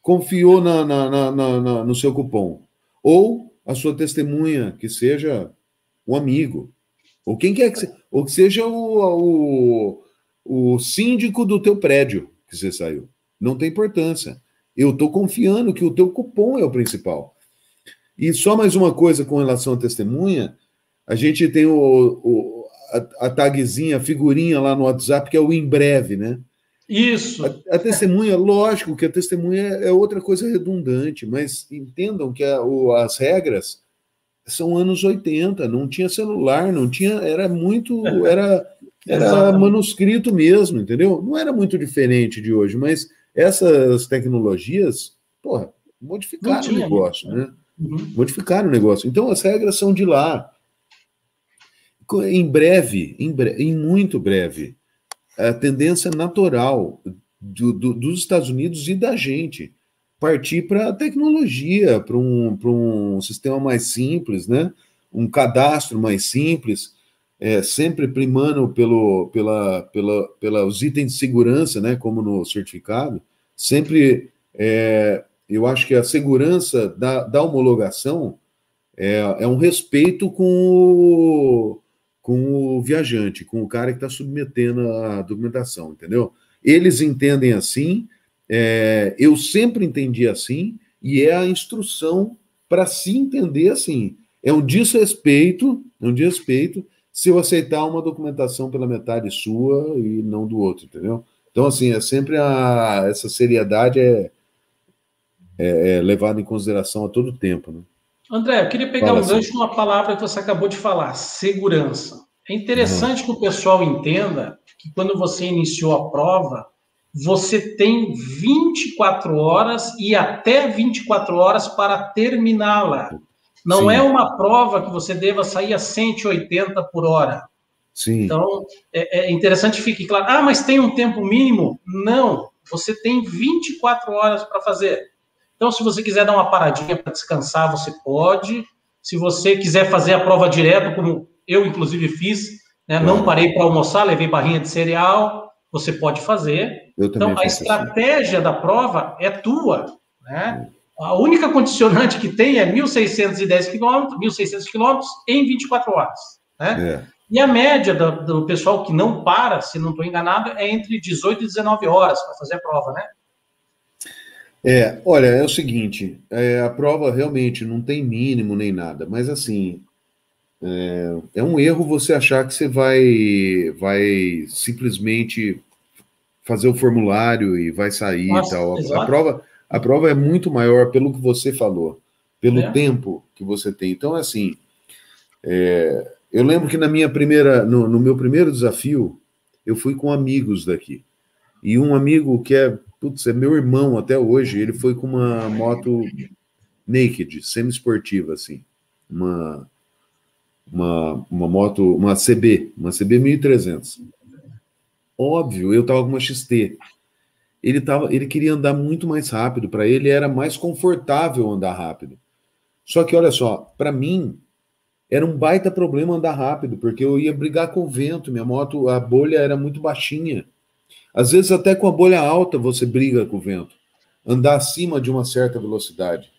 confiou no seu cupom? Ou a sua testemunha, que seja um amigo, ou quem quer ou que seja o síndico do teu prédio que você saiu. Não tem importância. Eu estou confiando que o teu cupom é o principal. E só mais uma coisa com relação à testemunha, a gente tem a tagzinha, a figurinha lá no WhatsApp, que é o em breve, né? Isso. A testemunha, lógico que a testemunha é outra coisa redundante, mas entendam que as regras são anos 80, não tinha celular, não tinha, era manuscrito mesmo, entendeu? Não era muito diferente de hoje, mas essas tecnologias, porra, modificaram o negócio, né? Modificaram o negócio. Então as regras são de lá. Em breve, em muito breve, a tendência natural dos Estados Unidos e da gente partir para a tecnologia, para um sistema mais simples, né? Um cadastro mais simples, sempre primando pelos itens de segurança, né? Como no certificado, sempre eu acho que a segurança da homologação é um respeito com o viajante, com o cara que está submetendo a documentação, entendeu? Eles entendem assim, eu sempre entendi assim, e é a instrução para se entender assim. É um desrespeito se eu aceitar uma documentação pela metade sua e não do outro, entendeu? Então, assim, é sempre essa seriedade é levada em consideração a todo tempo, né? André, eu queria pegar um gancho numa palavra que você acabou de falar, segurança. É interessante que o pessoal entenda que quando você iniciou a prova, você tem 24 horas e até 24 horas para terminá-la. Não é uma prova que você deva sair a 180 por hora. Sim. Então, é interessante que fique claro. Ah, mas tem um tempo mínimo? Não. Você tem 24 horas para fazer. Então, se você quiser dar uma paradinha para descansar, você pode. Se você quiser fazer a prova direto, como eu, inclusive, fiz, né? Não parei para almoçar, levei barrinha de cereal, você pode fazer. Então, a estratégia da prova é tua, né? A única condicionante que tem é 1.610 quilômetros, 1.600 quilômetros em 24 horas, né? E a média do pessoal que não para, se não estou enganado, é entre 18 e 19 horas para fazer a prova, né? Olha, é o seguinte, a prova realmente não tem mínimo nem nada, mas assim, é um erro você achar que você vai simplesmente fazer o formulário e vai sair e tal. A prova é muito maior pelo que você falou, pelo tempo que você tem. Então, assim, eu lembro que no meu primeiro desafio, eu fui com amigos daqui. E um amigo que é meu irmão até hoje, ele foi com uma moto naked, semi-esportiva, assim. Uma moto, uma CB 1300. Óbvio, eu tava com uma XT. Ele queria andar muito mais rápido, para ele era mais confortável andar rápido. Só que, olha só, para mim, era um baita problema andar rápido, porque eu ia brigar com o vento, minha moto, a bolha era muito baixinha. Às vezes, até com a bolha alta, você briga com o vento. Andar acima de uma certa velocidade.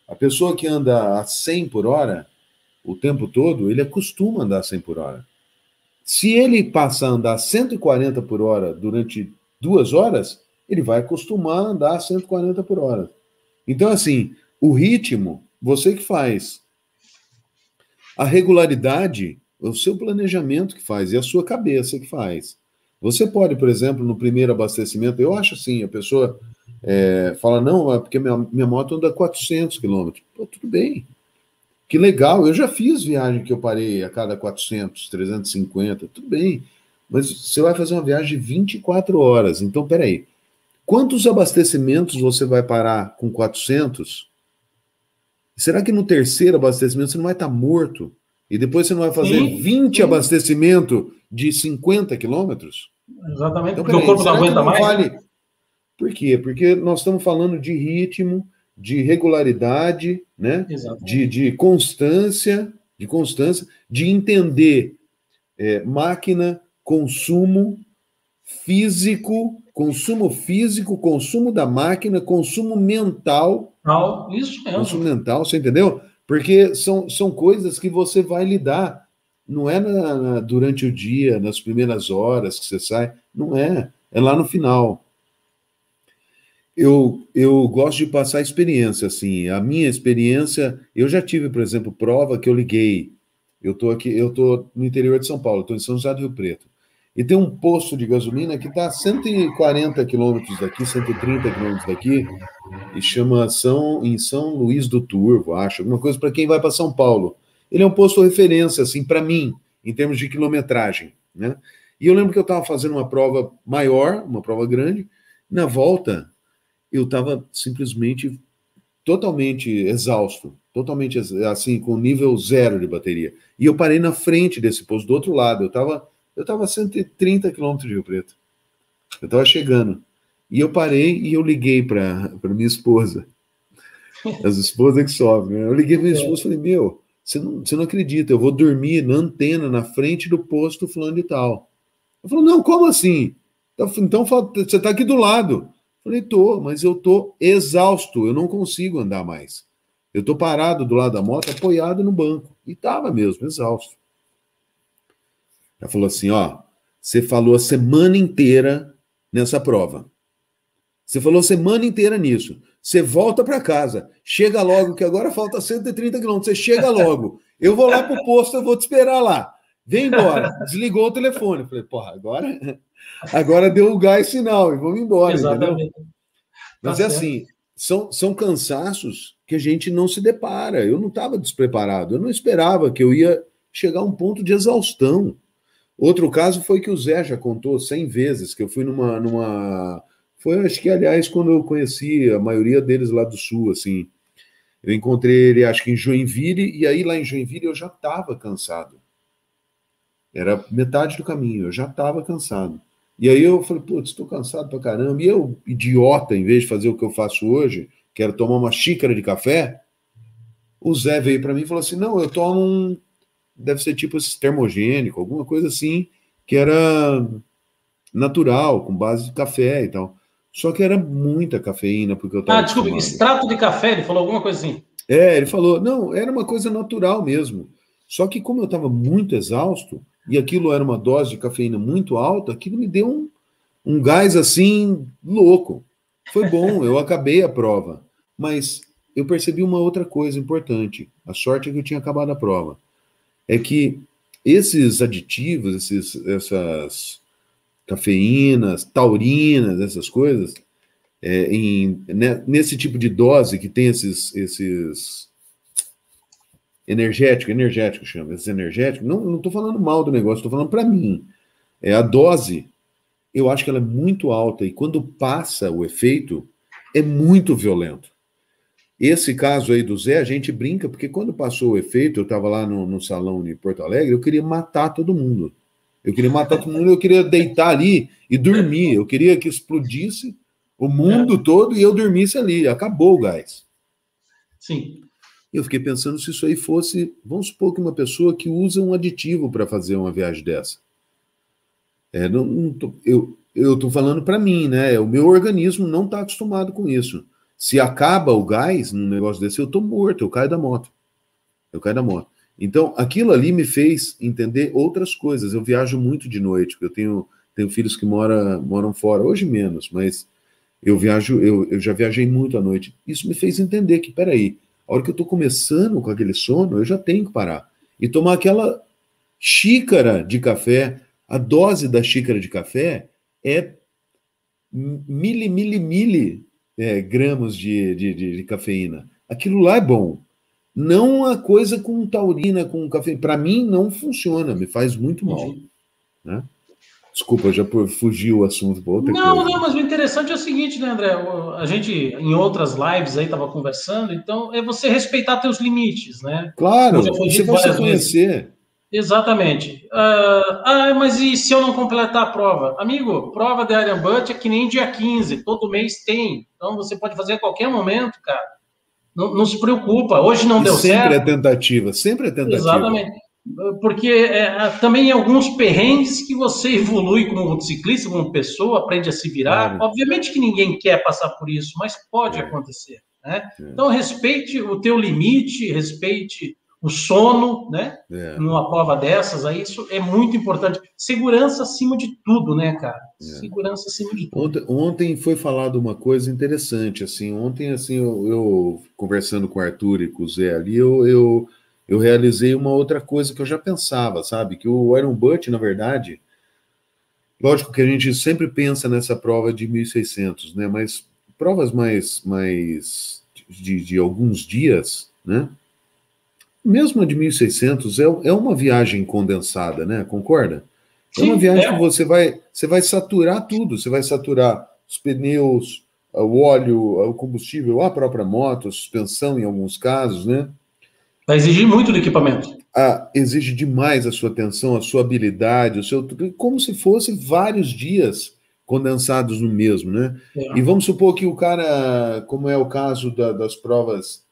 A pessoa que anda a 100 por hora, o tempo todo, ele acostuma a andar a 100 por hora. Se ele passar a andar 140 por hora durante 2 horas, ele vai acostumar a andar a 140 por hora. Então, assim, o ritmo, você que faz. A regularidade, o seu planejamento que faz, e a sua cabeça que faz. Você pode, por exemplo, no primeiro abastecimento, eu acho assim, a pessoa fala, não, é porque minha moto anda 400 quilômetros. Pô, tudo bem, que legal, eu já fiz viagem que eu parei a cada 400, 350, tudo bem, mas você vai fazer uma viagem de 24 horas, então peraí, quantos abastecimentos você vai parar com 400? Será que no terceiro abastecimento você não vai estar morto? E depois você não vai fazer 20 abastecimentos de 50 quilômetros? Exatamente, Então, porque o corpo não aguenta mais. Vale... Né? Por quê? Porque nós estamos falando de ritmo, de regularidade, né? De constância, de entender máquina, consumo físico, consumo da máquina, consumo mental. Isso mesmo. Consumo mental, você entendeu? Porque são coisas que você vai lidar. Não é durante o dia, nas primeiras horas que você sai. Não é. É lá no final. Eu gosto de passar a experiência, assim. A minha experiência, eu já tive, por exemplo, prova que eu liguei. Eu estou no interior de São Paulo, estou em São José do Rio Preto. E tem um posto de gasolina que está a 140 quilômetros daqui, 130 quilômetros daqui, e chama em São Luís do Turvo, acho, alguma coisa para quem vai para São Paulo. Ele é um posto referência, assim, para mim, em termos de quilometragem, né? E eu lembro que eu estava fazendo uma prova maior, uma prova grande, na volta eu estava simplesmente totalmente exausto, totalmente assim, com nível zero de bateria. E eu parei na frente desse posto, do outro lado, eu estava a 130 quilômetros de Rio Preto. Eu estava chegando. E eu parei e eu liguei para minha esposa. As esposas que sofrem, né? Eu liguei para minha esposa e falei, meu, você não acredita, eu vou dormir na antena, na frente do posto fulano de tal. Ela falou, não, como assim? Então você está aqui do lado. Eu falei, mas eu tô exausto, eu não consigo andar mais. Eu tô parado do lado da moto, apoiado no banco. E tava mesmo, exausto. Ela falou assim, ó, você falou a semana inteira nessa prova. Você falou a semana inteira nisso. Você volta para casa. Chega logo, que agora falta 130 quilômetros. Você chega logo. Eu vou lá pro posto, eu vou te esperar lá. Vem embora. Desligou o telefone. Eu falei, porra, agora deu o gás sinal e vamos embora, exatamente. Entendeu? Mas é assim, são cansaços que a gente não se depara. Eu não estava despreparado. Eu não esperava que eu ia chegar a um ponto de exaustão. Outro caso foi que o Zé já contou 100 vezes que eu fui Foi, acho que, aliás, quando eu conheci a maioria deles lá do Sul, assim. Eu encontrei ele, acho que em Joinville, e aí lá em Joinville eu já estava cansado. Era metade do caminho, eu já estava cansado. E aí eu falei, putz, estou cansado pra caramba. E eu, idiota, em vez de fazer o que eu faço hoje, quero tomar uma xícara de café, o Zé veio para mim e falou assim, não, eu tomo deve ser tipo esse termogênico, alguma coisa assim, que era natural, com base de café e tal. Só que era muita cafeína, porque eu estava desculpa, extrato de café, ele falou alguma coisa assim. Ele falou, não, era uma coisa natural mesmo. Só que como eu estava muito exausto, e aquilo era uma dose de cafeína muito alta, aquilo me deu um gás assim, louco. Foi bom, eu acabei a prova. Mas eu percebi uma outra coisa importante. A sorte é que eu tinha acabado a prova. É que esses aditivos, essas cafeínas, taurinas, essas coisas, nesse tipo de dose que tem esses energético chama, esses energéticos, não estou falando mal do negócio, estou falando para mim. A dose, eu acho que ela é muito alta e quando passa o efeito, é muito violento. Esse caso aí do Zé, a gente brinca, porque quando passou o efeito, eu estava lá no salão de Porto Alegre, eu queria matar todo mundo. Eu queria deitar ali e dormir. Eu queria que explodisse o mundo todo e eu dormisse ali. Acabou o gás. Sim. Eu fiquei pensando se isso aí fosse, vamos supor que uma pessoa que usa um aditivo para fazer uma viagem dessa. Eu estou falando para mim, né? O meu organismo não está acostumado com isso. Se acaba o gás num negócio desse, eu estou morto, eu caio da moto. Então, aquilo ali me fez entender outras coisas. Eu viajo muito de noite, porque eu tenho filhos que moram fora, hoje menos, mas eu já viajei muito à noite. Isso me fez entender que, peraí, a hora que eu estou começando com aquele sono, eu já tenho que parar. E tomar aquela xícara de café, A dose da xícara de café é gramas de cafeína. Aquilo lá é bom. Não a coisa com taurina, com café. Para mim, não funciona, me faz muito mal. Né? Desculpa, já fugiu o assunto para outra coisa. Não, mas o interessante é o seguinte, né, André? A gente, em outras lives aí, estava conversando, então é você respeitar teus limites, né? Claro, você vai se conhecer. Exatamente. Mas e se eu não completar a prova? Amigo, prova de Iron Butt é que nem dia 15, todo mês tem. Então você pode fazer a qualquer momento, cara. Não se preocupa. Hoje não deu certo. Sempre é tentativa, sempre é tentativa. Exatamente. Porque também em alguns perrengues que você evolui como motociclista, como pessoa, aprende a se virar. Claro. Obviamente que ninguém quer passar por isso, mas pode acontecer. Né? Então, respeite o teu limite, respeite o sono, né? Numa prova dessas, aí isso é muito importante. Segurança acima de tudo, né, cara? Segurança acima de tudo. Ontem foi falado uma coisa interessante, assim, ontem, assim, eu conversando com o Arthur e com o Zé ali, eu realizei uma outra coisa que eu já pensava, sabe? Que o Iron Butt, na verdade, lógico que a gente sempre pensa nessa prova de 1.600, né? Mas provas mais de alguns dias, né? Mesmo a de 1.600 é uma viagem condensada, né? Concorda? É uma viagem que você vai saturar tudo. Você vai saturar os pneus, o óleo, o combustível, a própria moto, a suspensão em alguns casos, né? Vai exigir muito do equipamento. Exige demais a sua atenção, a sua habilidade, como se fosse vários dias condensados no mesmo, né? E vamos supor que o cara, como é o caso das provas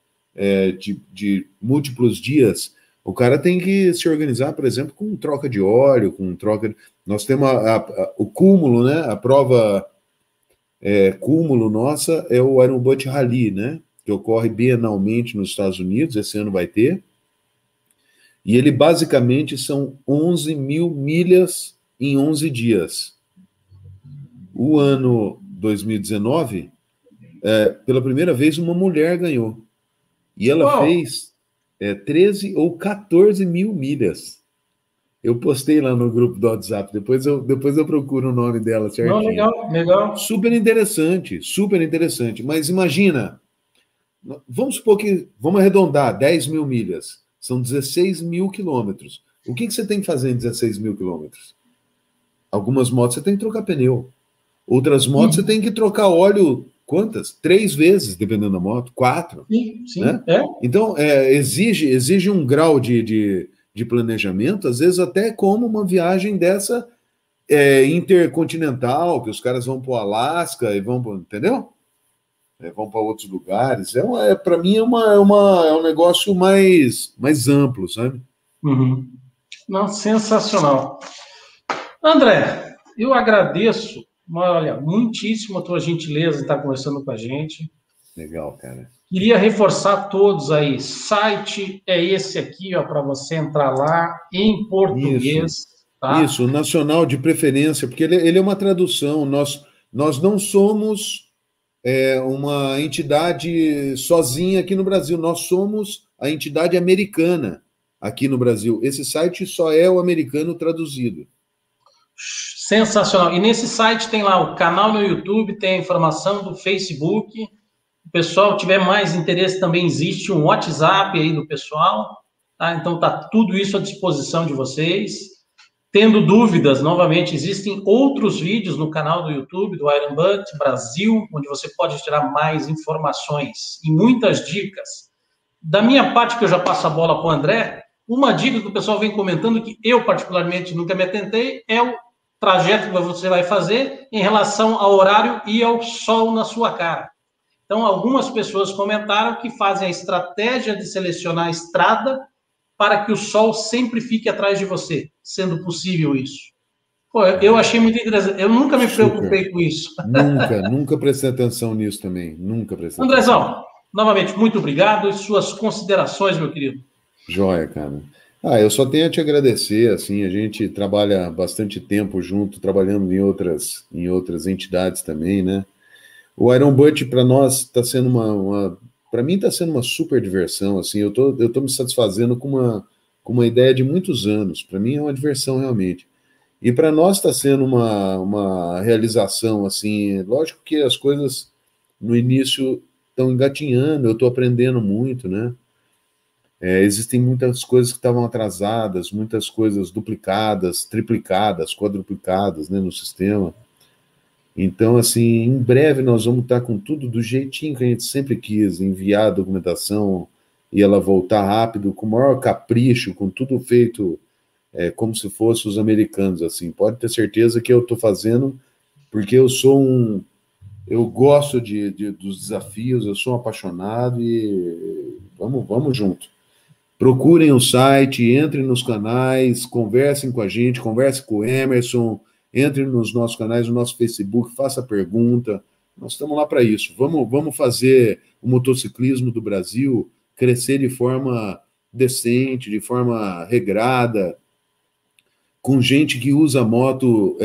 de múltiplos dias, o cara tem que se organizar, por exemplo, com troca de óleo, com troca... Nós temos o cúmulo, né? A prova cúmulo nossa é o Iron Butt Rally, né? Que ocorre bienalmente nos Estados Unidos, esse ano vai ter. E ele basicamente são 11 mil milhas em 11 dias. O ano 2019, pela primeira vez, uma mulher ganhou. E ela fez 13 ou 14 mil milhas. Eu postei lá no grupo do WhatsApp, depois eu procuro o nome dela certinho. Não, legal. Super interessante. Mas imagina, vamos supor que, vamos arredondar, 10 mil milhas. São 16 mil quilômetros. O que você tem que fazer em 16 mil quilômetros? Algumas motos você tem que trocar pneu. Outras motos você tem que trocar óleo, quantas? 3 vezes, dependendo da moto. 4. Sim, né? Então, exige um grau de planejamento, às vezes até como uma viagem dessa intercontinental, que os caras vão para o Alasca e vão para... Entendeu? Vão para outros lugares. Para mim é um negócio mais amplo, sabe? Uhum. Não, sensacional. André, eu agradeço, olha, muitíssimo a tua gentileza de estar conversando com a gente. Legal, cara. Queria reforçar a todos aí, site é esse aqui, ó, para você entrar lá em português. Isso, tá? Isso, nacional de preferência, porque ele é uma tradução. Nós não somos uma entidade sozinha aqui no Brasil, nós somos a entidade americana aqui no Brasil. Esse site só é o americano traduzido. Sensacional. E nesse site tem lá o canal no YouTube, tem a informação do Facebook. O pessoal tiver mais interesse, também existe um WhatsApp aí do pessoal, tá? Então tá tudo isso à disposição de vocês. Tendo dúvidas, novamente, existem outros vídeos no canal do YouTube do Iron Butt Brasil, onde você pode tirar mais informações e muitas dicas. Da minha parte, que eu já passo a bola para o André, uma dica que o pessoal vem comentando, que eu particularmente nunca me atentei, é o trajeto que você vai fazer em relação ao horário e ao sol na sua cara. Então, algumas pessoas comentaram que fazem a estratégia de selecionar a estrada para que o sol sempre fique atrás de você, sendo possível isso. Pô, eu achei muito interessante. Eu nunca me preocupei com isso. Nunca prestei atenção nisso também. Nunca prestei Andrezão, novamente, muito obrigado. E suas considerações, meu querido? Joia, cara. Eu só tenho a te agradecer, assim, a gente trabalha bastante tempo junto, trabalhando em outras entidades também, né? O Iron Butt, para nós, está sendo para mim está sendo uma super diversão, assim, eu tô me satisfazendo com uma ideia de muitos anos, para mim é uma diversão realmente. E para nós está sendo uma realização, assim, lógico que as coisas no início estão engatinhando, eu estou aprendendo muito, né? Existem muitas coisas que estavam atrasadas, muitas coisas duplicadas, triplicadas, quadruplicadas, né, no sistema. Então, assim, em breve nós vamos estar com tudo do jeitinho que a gente sempre quis, enviar a documentação e ela voltar rápido, com o maior capricho, com tudo feito como se fosse os americanos, assim. Pode ter certeza que eu estou fazendo porque eu gosto dos desafios, eu sou um apaixonado e vamos junto. Procurem o site, entrem nos canais, conversem com a gente, conversem com o Emerson, entrem nos nossos canais, no nosso Facebook, faça pergunta. Nós estamos lá para isso. Vamos fazer o motociclismo do Brasil crescer de forma decente, de forma regrada, com gente que usa a moto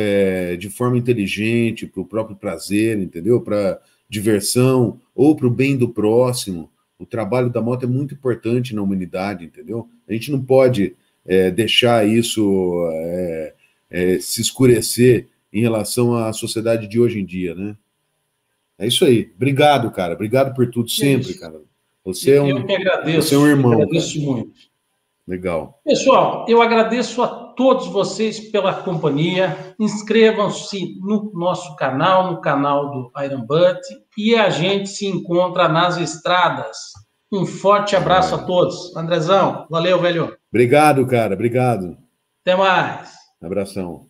de forma inteligente, para o próprio prazer, entendeu? Para diversão ou para o bem do próximo. O trabalho da moto é muito importante na humanidade, entendeu? A gente não pode deixar isso se escurecer em relação à sociedade de hoje em dia, né? É isso aí. Obrigado, cara. Obrigado por tudo sempre, cara. Você eu que agradeço. Você é um irmão, agradeço cara. muito. Legal. Pessoal, eu agradeço a todos vocês pela companhia. Inscrevam-se no nosso canal, no canal do Iron Butt, e a gente se encontra nas estradas. Um forte abraço a todos. Andrezão, valeu, velho. Obrigado, cara. Obrigado. Até mais. Abração.